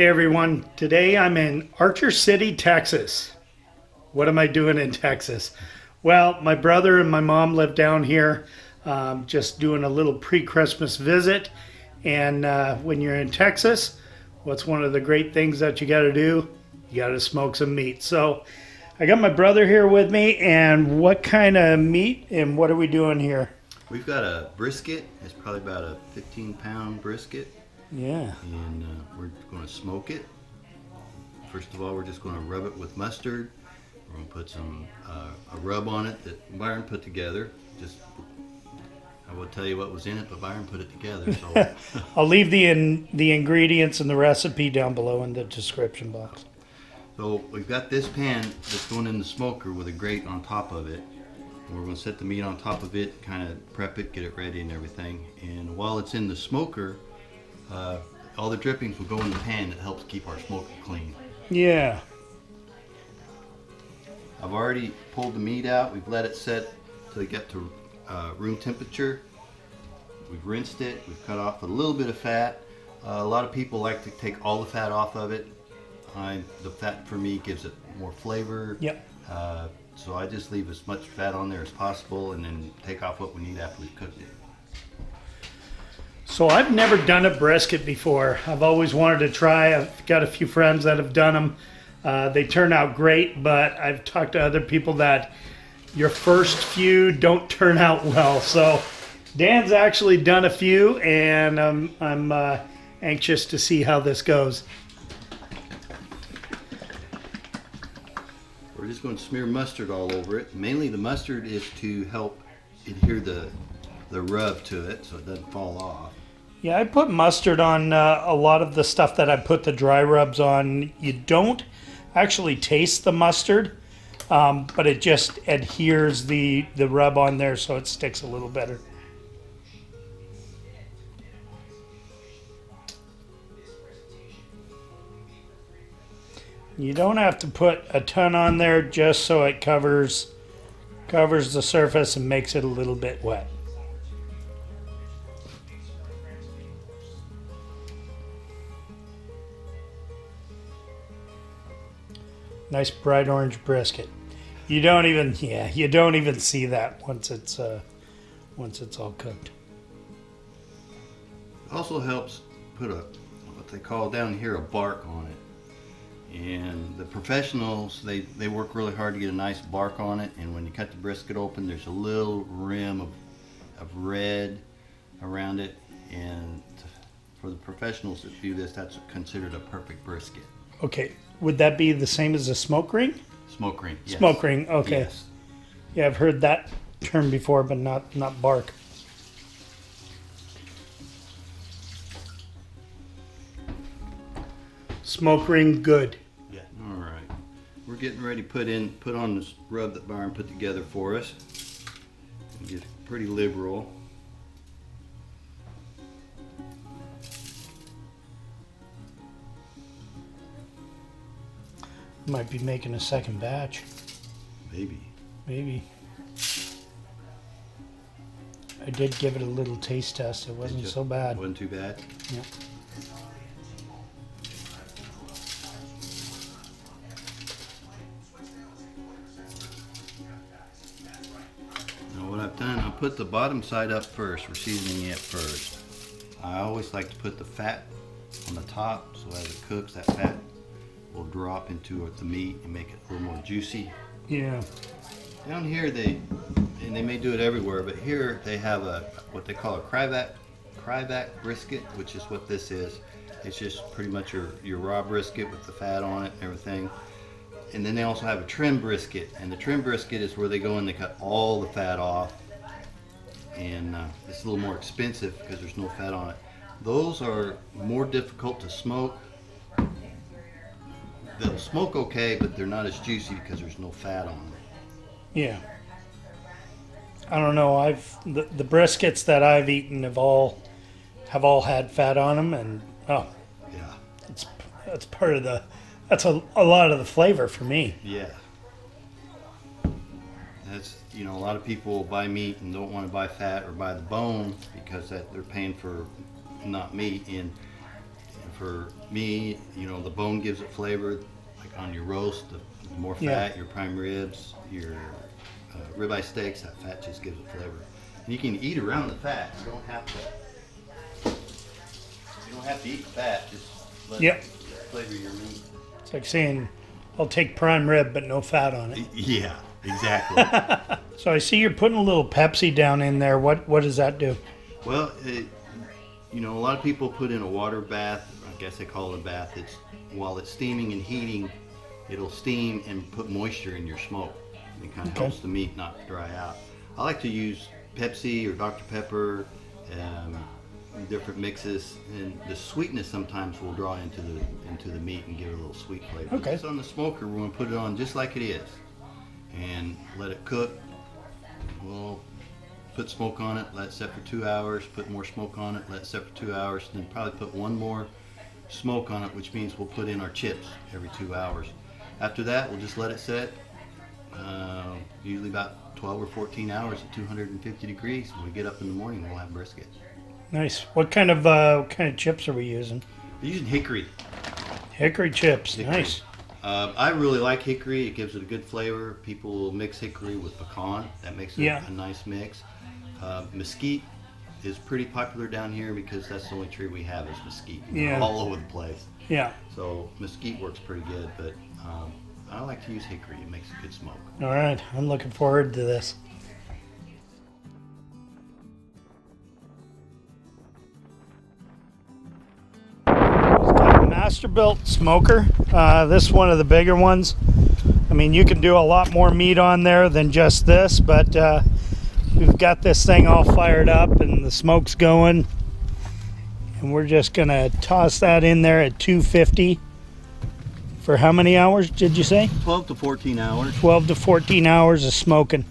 Hey everyone, today I'm in Archer City, Texas. What am I doing in Texas? Well, my brother and my mom live down here, just doing a little pre-Christmas visit. And when you're in Texas, what's one of the great things that you got to do? You got to smoke some meat. So I got my brother here with me, and what kind of meat and what are we doing here? We've got a brisket. It's probably about a 15-pound brisket. Yeah. And we're going to smoke it. First of all, we're just going to rub it with mustard. We're going to put some a rub on it that Byron put together. I will tell you what was in it, but Byron put it together. So I'll leave the ingredients and the recipe down below in the description box. So we've got this pan that's going in the smoker with a grate on top of it. And we're going to set the meat on top of it, kind of prep it, get it ready and everything. And while it's in the smoker, all the drippings will go in the pan that helps keep our smoker clean. Yeah. I've already pulled the meat out. We've let it set till it get to room temperature. We've rinsed it. We've cut off a little bit of fat. A lot of people like to take all the fat off of it. The fat for me gives it more flavor. Yep. So I just leave as much fat on there as possible and then take off what we need after we've cooked it. So I've never done a brisket before. I've always wanted to try. I've got a few friends that have done them. They turn out great, but I've talked to other people that your first few don't turn out well. So Dan's actually done a few, and I'm anxious to see how this goes. We're just going to smear mustard all over it. Mainly the mustard is to help adhere the rub to it so it doesn't fall off. Yeah, I put mustard on a lot of the stuff that I put the dry rubs on. You don't actually taste the mustard, but it just adheres the rub on there so it sticks a little better. You don't have to put a ton on there, just so it covers the surface and makes it a little bit wet. Nice bright orange brisket. You don't even see that once it's all cooked. It also helps put what they call down here a bark on it. And the professionals, they work really hard to get a nice bark on it. And when you cut the brisket open, there's a little rim of red around it. And for the professionals that do this, that's considered a perfect brisket. Okay, would that be the same as a smoke ring? Smoke ring, yes. Smoke ring, okay. Yes. Yeah, I've heard that term before, but not bark. Smoke ring, good. Yeah. All right. We're getting ready to put on this rub that Byron put together for us. Get pretty liberal. Might be making a second batch. Maybe. I did give it a little taste test. It wasn't so bad. Wasn't too bad? Yep. Now what I've done, I put the bottom side up first. We're seasoning it first. I always like to put the fat on the top so as it cooks, that fat will drop into the meat and make it a little more juicy. Yeah. Down here and they may do it everywhere, but here they have what they call a cryback brisket, which is what this is. It's just pretty much your raw brisket with the fat on it and everything. And then they also have a trim brisket, and the trim brisket is where they go and they cut all the fat off, and it's a little more expensive because there's no fat on it. Those are more difficult to smoke. They'll smoke okay, but they're not as juicy because there's no fat on them. Yeah. I don't know. The briskets that I've eaten have all had fat on them, and yeah, that's part of that's a lot of the flavor for me. Yeah. That's, a lot of people buy meat and don't want to buy fat or buy the bone because they're paying for not meat. And for me, you know, the bone gives it flavor. Like on your roast, the more Yeah. fat, your prime ribs, your ribeye steaks, that fat just gives it flavor. And you can eat around the fat. You don't have to. You don't have to eat the fat. Just let Yep. it flavor your meat. It's like saying, I'll take prime rib, but no fat on it. Yeah, exactly. So I see you're putting a little Pepsi down in there. What does that do? Well, you know, a lot of people put in a water bath. I guess they call it a bath. It's while it's steaming and heating, it'll steam and put moisture in your smoke. It kind of helps the meat not dry out. I like to use Pepsi or Dr. Pepper, different mixes, and the sweetness sometimes will draw into the meat and give it a little sweet flavor. Okay. It's on the smoker. We're going to put it on just like it is, and let it cook. We'll put smoke on it, let it set for 2 hours. Put more smoke on it, let it set for 2 hours, and then probably put one more smoke on it, which means we'll put in our chips every 2 hours. After that, we'll just let it set. Usually about 12 or 14 hours at 250 degrees. When we get up in the morning, we'll have brisket. Nice. What kind of chips are we using? We're using Hickory. Hickory chips. Hickory. Nice. I really like Hickory. It gives it a good flavor. People will mix Hickory with pecan. That makes it a nice mix. Mesquite is pretty popular down here because that's the only tree we have is mesquite. Yeah. All over the place. Yeah. So mesquite works pretty good, but I like to use Hickory. It makes a good smoke. All right. I'm looking forward to this. Masterbuilt smoker. This is one of the bigger ones. I mean, you can do a lot more meat on there than just this, but we've got this thing all fired up and the smoke's going. And we're just going to toss that in there at 250 for how many hours did you say? 12 to 14 hours. 12 to 14 hours of smoking.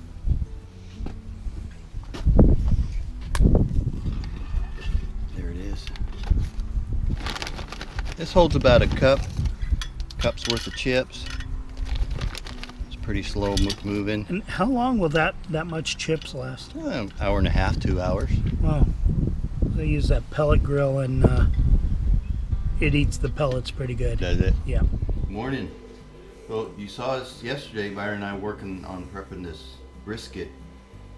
There it is. This holds about a cup's worth of chips. It's pretty slow moving. And how long will that much chips last? Hour and a half, 2 hours. Wow. They use that pellet grill and it eats the pellets pretty good. Does it? Yeah. Morning. Well, you saw us yesterday, Byron and I, working on prepping this brisket.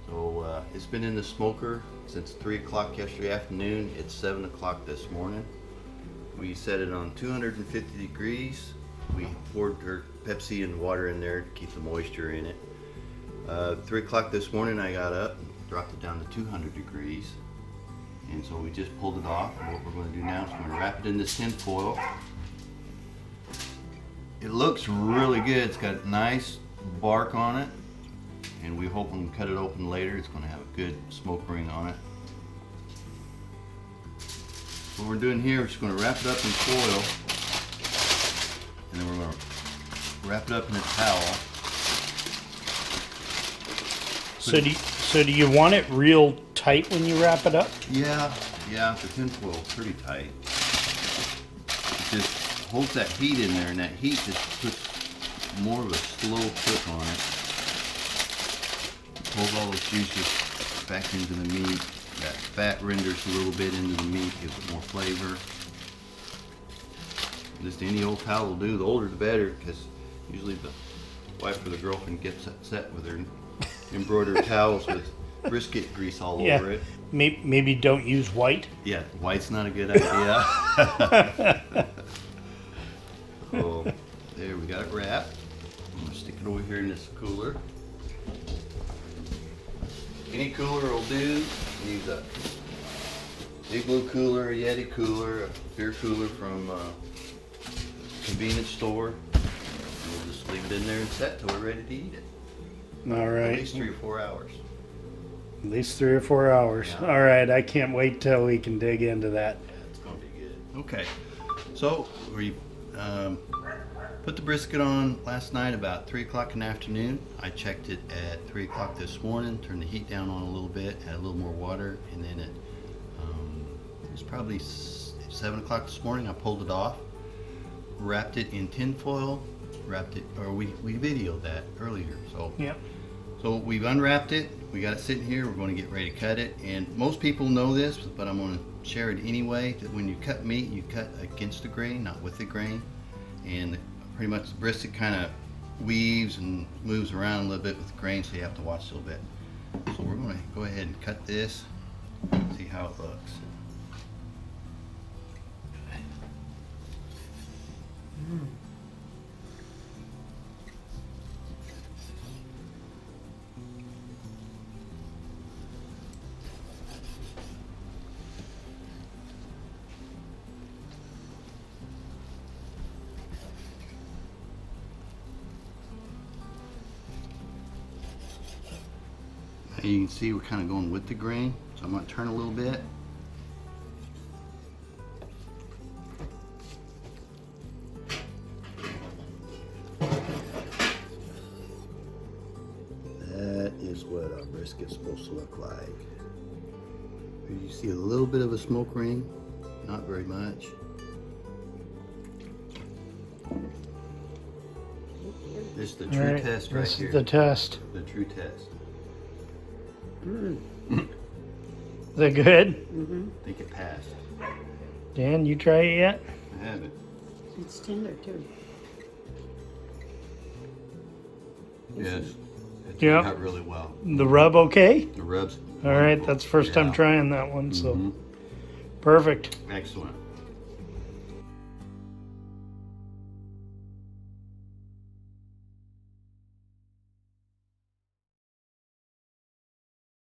So it's been in the smoker since 3 o'clock yesterday afternoon. It's 7 o'clock this morning. We set it on 250 degrees. We poured our Pepsi and water in there to keep the moisture in it. 3 o'clock this morning I got up and dropped it down to 200 degrees. And so we just pulled it off. And what we're going to do now is we're going to wrap it in this tin foil. It looks really good. It's got nice bark on it. And we hope when we cut it open later, it's going to have a good smoke ring on it. What we're doing here, we're just going to wrap it up in foil. And then we're going to wrap it up in a towel. So do you want it real tight when you wrap it up? Yeah, the tin foil is pretty tight. It just holds that heat in there, and that heat just puts more of a slow cook on it. It pulls all those juices back into the meat. That fat renders a little bit into the meat, gives it more flavor. Just any old towel will do. The older the better, because usually the wife or the girlfriend gets upset with her embroidered towels with brisket grease all over it. Maybe don't use white. Yeah, white's not a good idea. So there, we got it wrapped. I'm gonna stick it over here in this cooler. Any cooler will do. Use a Igloo cooler, a Yeti cooler, a beer cooler from a convenience store. And we'll just leave it in there and set till we're ready to eat it. All right. At least 3 or 4 hours. At least 3 or 4 hours. Yeah. All right. I can't wait till we can dig into that. Yeah, it's gonna be good. Okay, so we put the brisket on last night about 3 o'clock in the afternoon. I checked it at 3 o'clock this morning, turned the heat down on a little bit, added a little more water, and then it was probably 7 o'clock this morning. I pulled it off, wrapped it in tin foil, we videoed that earlier. So Yep. So we've unwrapped it. We got it sitting here. We're going to get ready to cut it. And most people know this, but I'm going to share it anyway. That when you cut meat, you cut against the grain, not with the grain. And pretty much the brisket kind of weaves and moves around a little bit with the grain, so you have to watch a little bit. So we're going to go ahead and cut this, see how it looks. Now you can see we're kind of going with the grain, so I'm going to turn a little bit. That is what our brisket's supposed to look like. You see a little bit of a smoke ring, not very much. This is the true All right, test right this here. is the test. The true test. Is that good? I think it passed. Dan, you try it yet? I haven't. It's tender too. Yes. It turned Yeah. out really well. The rub okay? The rubs. All right, that's the first time trying that one, so perfect. Excellent.